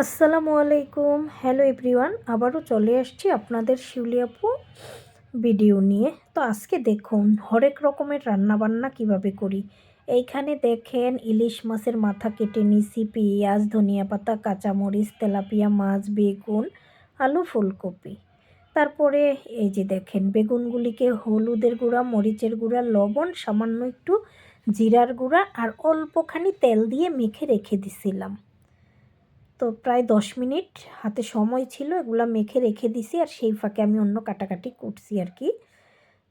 আসসালামু আলাইকুম। Hello everyone, আবারও চলে আসছি আপনাদের শিউলি আপু ভিডিও নিয়ে। তো আজকে দেখুন হরেক রকমের রান্নাবান্না কিভাবে করি। এইখানে দেখেন ইলিশ মাছের মাথা কেটে নিছি, পেঁয়াজ, ধনিয়া পাতা, কাঁচামরিচ, তেলাপিয়া মাছ, বেগুন, আলু, ফুলকপি। তারপরে এই যে দেখেন বেগুনগুলিকে হলুদের গুঁড়া, মরিচের গুঁড়া, লবণ, সামান্য একটু জিরার গুঁড়া আর অল্পখানি তেল দিয়ে মেখে রেখে দিছিলাম। তো প্রায় 10 মিনিট হাতে সময় ছিল, এগুলা মেখে রেখে দিছি আর সেই ফাঁকে আমি অন্য কাটাকাটি করছি আর কি।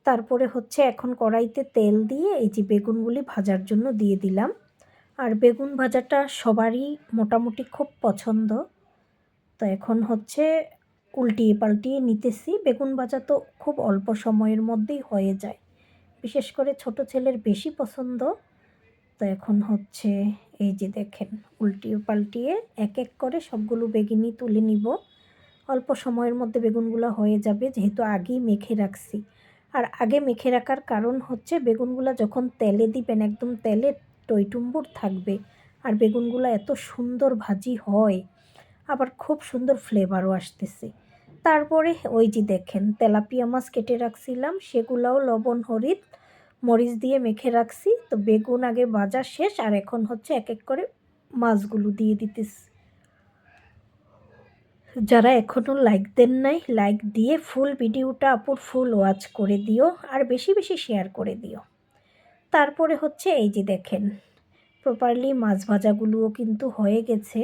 তারপরে হচ্ছে এখন কড়াইতে তেল দিয়ে এই যে বেগুনগুলি ভাজার জন্য দিয়ে দিলাম। আর বেগুন ভাজাটা সবারই মোটামুটি খুব পছন্দ। তো এখন হচ্ছে উল্টিয়ে পাল্টিয়ে নিতেছি। বেগুন ভাজা তো খুব অল্প সময়ের মধ্যেই হয়ে যায়, বিশেষ করে ছোট ছেলের বেশি পছন্দ। তো এখন হচ্ছে এই যে দেখেন উল্টিয়ে পাল্টিয়ে এক এক করে সবগুলো বেগুনই তুলে নিব। অল্প সময়ের মধ্যে বেগুনগুলো হয়ে যাবে, যেহেতু আগেই মেখে রাখছি। আর আগে মেখে রাখার কারণ হচ্ছে বেগুনগুলো যখন তেলে দিবেন একদম তেলে টইটুম্বুর থাকবে আর বেগুনগুলো এত সুন্দর ভাজি হয়, আবার খুব সুন্দর ফ্লেভারও আসতেছে। তারপরে ওই যে দেখেন তেলাপিয়া মাছ কেটে রাখছিলাম, সেগুলাও লবণ হলুদ মরিচ দিয়ে মেখে রাখছি। তো বেগুন আগে ভাজা শেষ আর এখন হচ্ছে এক এক করে মাছগুলো দিয়ে দিতেছি। যারা এখনও লাইক দেন নাই, লাইক দিয়ে ফুল ভিডিওটা আপুর ফুল ওয়াচ করে দিও আর বেশি বেশি শেয়ার করে দিও। তারপরে হচ্ছে এই যে দেখেন প্রপারলি মাছ ভাজাগুলোও কিন্তু হয়ে গেছে।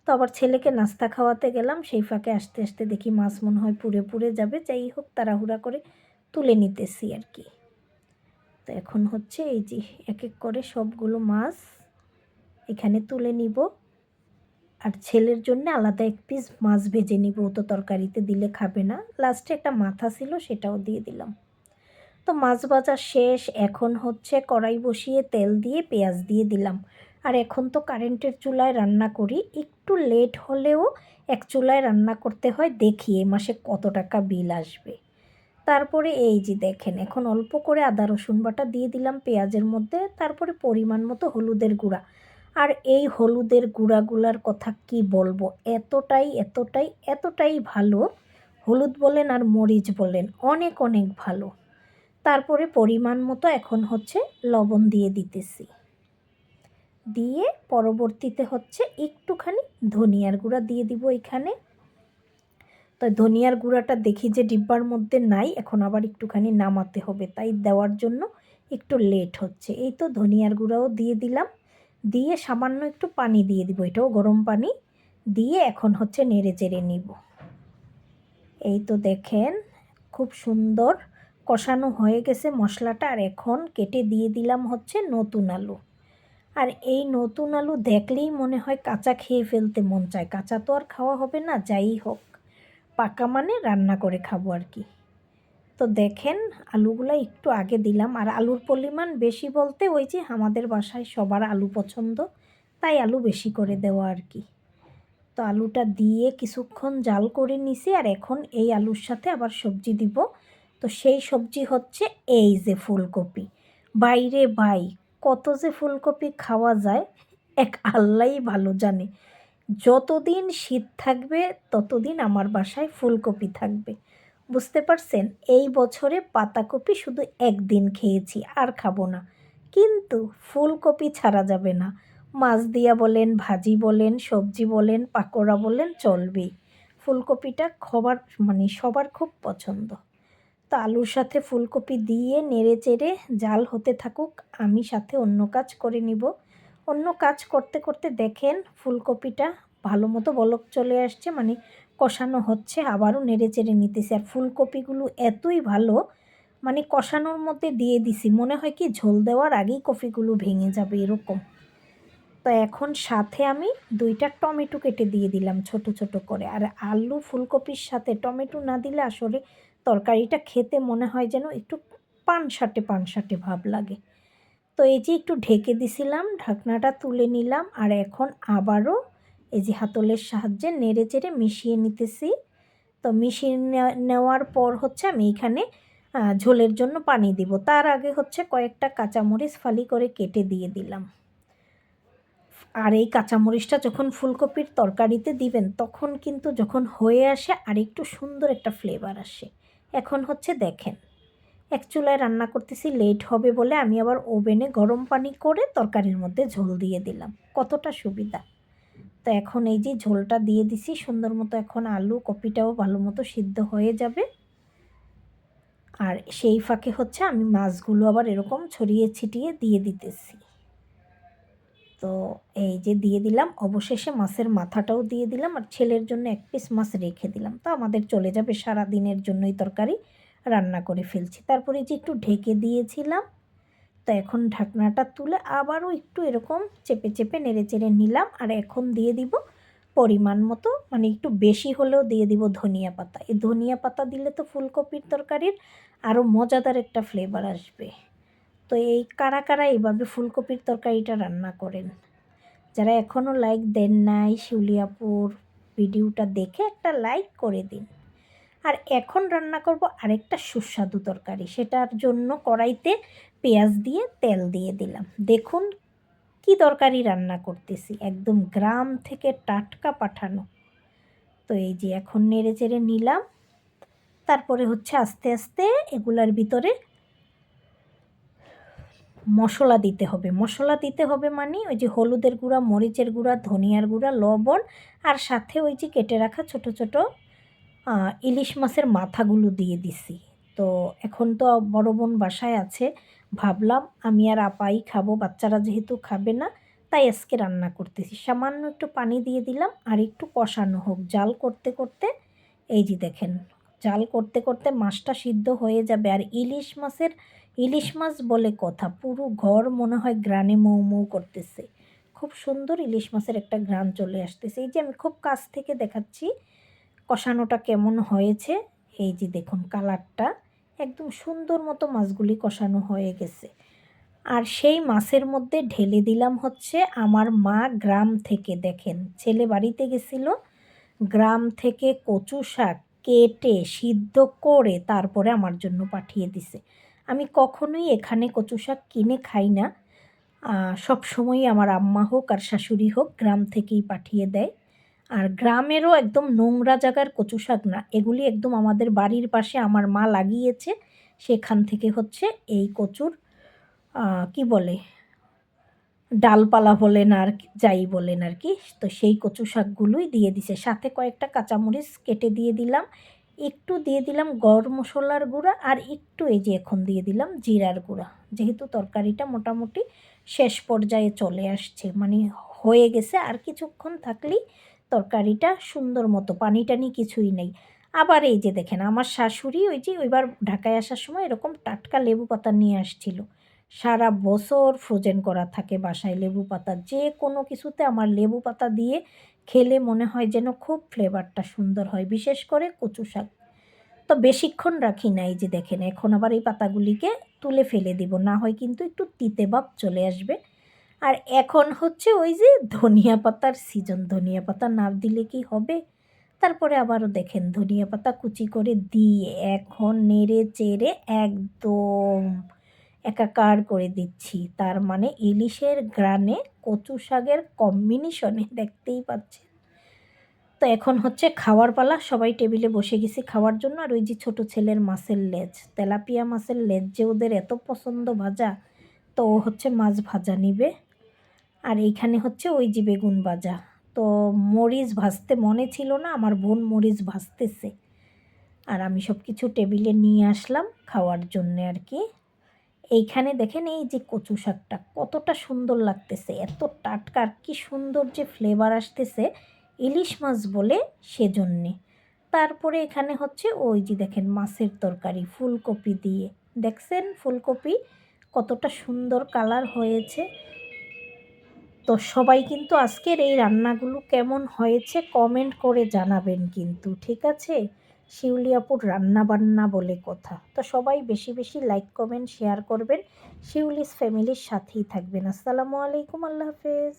তো আবার ছেলেকে নাস্তা খাওয়াতে গেলাম, সেই ফাঁকে আস্তে আস্তে দেখি মাছ মনে হয় পুড়ে পুড়ে যাবে, যাই হোক তাড়াহুড়া করে তুলে নিতেছি আর কি। তো এখন হচ্ছে এই যে এক এক করে সবগুলো মাছ এখানে তুলে নিব আর ছেলের জন্য আলাদা এক পিস মাছ ভেজে নিব, ও তো তরকারিতে দিলে খাবে না। লাস্টে একটা মাথা ছিল সেটাও দিয়ে দিলাম। তো মাছ ভাজা শেষ, এখন হচ্ছে কড়াই বসিয়ে তেল দিয়ে পেঁয়াজ দিয়ে দিলাম। আর এখন তো কারেন্টের চুলায় রান্না করি, একটু লেট হলেও এক চুলায় রান্না করতে হয়, দেখি এ মাসে কত টাকা বিল আসবে। তারপরে এই যে দেখেন এখন অল্প করে আদা রসুন বাটা দিয়ে দিলাম পেঁয়াজের মধ্যে। তারপরে পরিমাণ মতো হলুদের গুঁড়া। আর এই হলুদের গুঁড়াগুলার কথা কি বলবো, এতটাই এতটাই এতটাই ভালো, হলুদ বলেন আর মরিচ বলেন অনেক অনেক ভালো। তারপরে পরিমাণ মতো এখন হচ্ছে লবণ দিয়ে দিতেছি, দিয়ে পরবর্তীতে হচ্ছে একটুখানি ধনিয়ার গুঁড়া দিয়ে দিব এখানে। তো ধনিয়ার গুঁড়াটা দেখি যে ডিব্বার মধ্যে নাই, এখন আবার একটুখানি নামাতে হবে, তাই দেওয়ার জন্য একটু লেট হচ্ছে। এই তো ধনিয়ার গুঁড়াও দিয়ে দিলাম, দিয়ে সামান্য একটু পানি দিয়ে দিব, এটাও গরম পানি দিয়ে এখন হচ্ছে নেড়ে চেড়ে নিব। এই তো দেখেন খুব সুন্দর কষানো হয়ে গেছে মশলাটা। আর এখন কেটে দিয়ে দিলাম হচ্ছে নতুন আলু। আর এই নতুন আলু দেখলেই মনে হয় কাঁচা খেয়ে ফেলতে মন চায়, কাঁচা তো আর খাওয়া হবে না, যাই হোক পাকা মানে রান্না করে খাবো আর কি। তো দেখেন আলুগুলো একটু আগে দিলাম, আর আলুর পরিমাণ বেশি বলতে ওই যে আমাদের বাসায় সবার আলু পছন্দ, তাই আলু বেশি করে দেওয়া আর কি। তো আলুটা দিয়ে কিছুক্ষণ জাল করে নিছি, আর এখন এই আলুর সাথে আবার সবজি দিব। তো সেই সবজি হচ্ছে এই যে ফুলকপি। বাইরে ভাই কত যে ফুলকপি খাওয়া যায় এক আল্লাহই ভালো জানে। যতদিন শীত থাকবে ততদিন আমার বাসায় ফুলকপি থাকবে, বুঝতে পারছেন। এই বছরে পাতাকপি শুধু একদিন খেয়েছি, আর খাবো না। কিন্তু ফুলকপি ছাড়া যাবে না, মাছ দিয়া বলেন, ভাজি বলেন, সবজি বলেন, পাকোড়া বলেন, চলবেই। ফুলকপিটা সবার খুব পছন্দ। তো আলুর সাথে ফুলকপি দিয়ে নেড়ে চেড়ে জাল হতে থাকুক, আমি সাথে অন্য কাজ করে নিব। অন্য কাজ করতে করতে দেখেন ফুলকপিটা ভালো মতো বলক চলে আসছে, কষানো হচ্ছে, আবারও নেড়ে চেড়ে নিতেছি। আর ফুলকপিগুলো এতই ভালো, কষানোর মধ্যে দিয়ে দিছি, মনে হয় কি ঝোল দেওয়ার আগেই কপিগুলো ভেঙে যাবে এরকম। তো এখন সাথে আমি 2টা টমেটো কেটে দিয়ে দিলাম ছোট ছোট করে। আর আলু ফুলকপির সাথে টমেটো না দিলে আসলে তরকারিটা খেতে মনে হয় যেন একটু পানসাটে পানসাটে ভাব লাগে। তো এই যে একটু ঢেকে দিছিলাম, ঢাকনাটা তুলে নিলাম, আর এখন আবারও এই যে হাতলের সাহায্যে নেড়ে চেড়ে মিশিয়ে নিতেছি। তো মিশিয়ে নেওয়ার পর হচ্ছে আমি এখানে ঝোলের জন্য পানি দিব। তার আগে হচ্ছে কয়েকটা কাঁচামরিচ ফালি করে কেটে দিয়ে দিলাম। আর এই কাঁচামরিচটা যখন ফুলকপির তরকারিতে দিবেন তখন কিন্তু যখন হয়ে আসে আর একটু সুন্দর একটা ফ্লেভার আসে। এখন হচ্ছে দেখেন, এক চুলায় রান্না করতেছি, লেট হবে বলে আমি আবার ওভেনে গরম পানি করে তরকারির মধ্যে ঝোল দিয়ে দিলাম। কতটা সুবিধা। তো এখন এই যে ঝোলটা দিয়ে দিছি সুন্দর মতো, এখন আলু কপিটাও ভালো মতো সিদ্ধ হয়ে যাবে। আর সেই ফাঁকে হচ্ছে আমি মাছগুলো আবার এরকম ছড়িয়ে ছিটিয়ে দিয়ে দিতেছি। তো এই যে দিয়ে দিলাম, অবশেষে মাছের মাথাটাও দিয়ে দিলাম, আর ছেলের জন্য এক পিস মাছ রেখে দিলাম। তো আমাদের চলে যাবে সারা দিনের জন্যই তরকারি রান্না করে ফেলছি। তারপরে যে একটু ঢেকে দিয়েছিলাম, তো এখন ঢাকনাটা তুলে আবারও একটু এরকম চেপে চেপে নেড়ে চেড়ে নিলাম। আর এখন দিয়ে দিব পরিমাণ মতো, মানে একটু বেশি হলেও দিয়ে দিব ধনিয়া পাতা। এই ধনিয়া পাতা দিলে তো ফুলকপির তরকারির আরও মজাদার একটা ফ্লেভার আসবে। তো এই কারা কারা এইভাবে ফুলকপির তরকারিটা রান্না করেন? যারা এখনও লাইক দেন নাই, শিউলি আপুর ভিডিওটা দেখে একটা লাইক করে দিন। আর এখন রান্না করব আরেকটা সুস্বাদু তরকারি। সেটার জন্য কড়াইতে পেঁয়াজ দিয়ে তেল দিয়ে দিলাম। দেখুন কি তরকারি রান্না করতেছি, একদম গ্রাম থেকে টাটকা পাঠানো। তো এই যে এখন নেড়ে চেড়ে নিলাম। তারপরে হচ্ছে আস্তে আস্তে এগুলার ভিতরে মশলা দিতে হবে। মশলা দিতে হবে মানে ওই যে হলুদের গুঁড়া, মরিচের গুঁড়া, ধনিয়ার গুঁড়া, লবণ, আর সাথে ওই যে কেটে রাখা ছোট ছোট ইলিশ মাছের মাথাগুলো দিয়ে দিছি। তো এখন তো বড় বোন বাসায় আছে, ভাবলাম আমি আর আপাই খাবো, বাচ্চারা যেহেতু খাবে না, তাই আজকে রান্না করতেছি। সামান্য একটু পানি দিয়ে দিলাম আর একটু কষানো হোক। জাল করতে করতে এই যে দেখেন, জাল করতে করতে মাছটা সিদ্ধ হয়ে যাবে। আর ইলিশ মাছ বলে কথা, পুরো ঘর মনে হয় গ্রানে মৌ মৌ করতেছে। খুব সুন্দর ইলিশ মাছের একটা ঘ্রাণ চলে আসতেছে। এই যে আমি খুব কাছ থেকে দেখাচ্ছি কষানোটা কেমন হয়েছে। এই যে দেখুন কালারটা একদম সুন্দর মতো মাছগুলি কষানো হয়ে গেছে। আর সেই মাছের মধ্যে ঢেলে দিলাম হচ্ছে আমার মা গ্রাম থেকে, দেখেন ছেলে বাড়িতে গেছিল, গ্রাম থেকে কচু শাক কেটে সিদ্ধ করে তারপরে আমার জন্য পাঠিয়ে দিছে। আমি কখনোই এখানে কচু শাক কিনে খাই না, সবসময়ই আমার আম্মা হোক আর শাশুড়ি হোক গ্রাম থেকেই পাঠিয়ে দেয়। আর গ্রামেরও একদম নোংরা জায়গার কচু শাক না, এগুলি একদম আমাদের বাড়ির পাশে আমার মা লাগিয়েছে, সেখান থেকে হচ্ছে এই কচুর কি বলে ডালপালা বলেন আর যাই বলেন আর কি, তো সেই কচু শাকগুলোই দিয়ে দিছে। সাথে কয়েকটা কাঁচামরিচ কেটে দিয়ে দিলাম, একটু দিয়ে দিলাম গরম মশলার গুঁড়া, আর একটু এই যে এখন দিয়ে দিলাম জিরার গুঁড়া। যেহেতু তরকারিটা মোটামুটি শেষ পর্যায়ে চলে আসছে, মানে হয়ে গেছে, আর কিছুক্ষণ থাকলেই তরকারিটা সুন্দর মতো, পানি টানি কিছুই নেই। আবার এই যে দেখেন আমার শাশুড়ি ওই যে ওইবার ঢাকায় আসার সময় এরকম টাটকা লেবু পাতা নিয়ে আসছিল। সারা বছর ফ্রোজেন করা থাকে বাসায় লেবু পাতা, যে কোনো কিছুতে আমার লেবু পাতা দিয়ে খেলে মনে হয় যেন খুব ফ্লেভারটা সুন্দর হয়, বিশেষ করে কচু শাক। তো বেশিক্ষণ রাখি না, এই যে দেখেন এখন আবার এই পাতাগুলিকে তুলে ফেলে দিব, না হয় কিন্তু একটু তিতে ভাব চলে আসবে। আর এখন হচ্ছে ওই যে ধনিয়া পাতার সিজন, ধনিয়া পাতা না দিলে কি হবে। তারপরে আবারও দেখেন ধনিয়া পাতা কুচি করে দিয়ে এখন নেড়ে চেড়ে একদম একাকার করে দিচ্ছি। তার মানে ইলিশের ঘ্রাণে কচু শাকের কম্বিনেশনে দেখতেই পাচ্ছেন। তো এখন হচ্ছে খাওয়ার পালা, সবাই টেবিলে বসে গেছি খাওয়ার জন্য। আর ওই যে ছোট ছেলের মাছের লেজ, তেলাপিয়া মাছের লেজ যে ওদের এত পছন্দ ভাজা, তো ও হচ্ছে মাছ ভাজা নিবে। আর এইখানে হচ্ছে ওই যে বেগুন ভাজা। তো মরিচ ভাজতে মনে ছিল না, আমার বোন মরিচ ভাজতেছে, আর আমি সব কিছু টেবিলে নিয়ে আসলাম খাওয়ার জন্যে আর কি। এইখানে দেখেন এই যে কচু শাকটা কতটা সুন্দর লাগতেছে, এত টাটকা, আর কি সুন্দর যে ফ্লেভার আসতেছে ইলিশ মাছ বলে সেজন্যে। তারপরে এখানে হচ্ছে ওই যে দেখেন মাছের তরকারি ফুলকপি দিয়ে, দেখছেন ফুলকপি কতটা সুন্দর কালার হয়েছে। তো সবাই কিন্তু আজকের এই রান্নাগুলো কেমন হয়েছে কমেন্ট করে জানাবেন কিন্তু, ঠিক আছে? শিউলি আপুর রান্না বান্না বলে কথা। তো সবাই বেশি বেশি লাইক কমেন্ট শেয়ার করবেন, শিউলিস ফ্যামিলির সাথেই থাকবেন। আসসালামু আলাইকুম, আল্লাহ হাফেজ।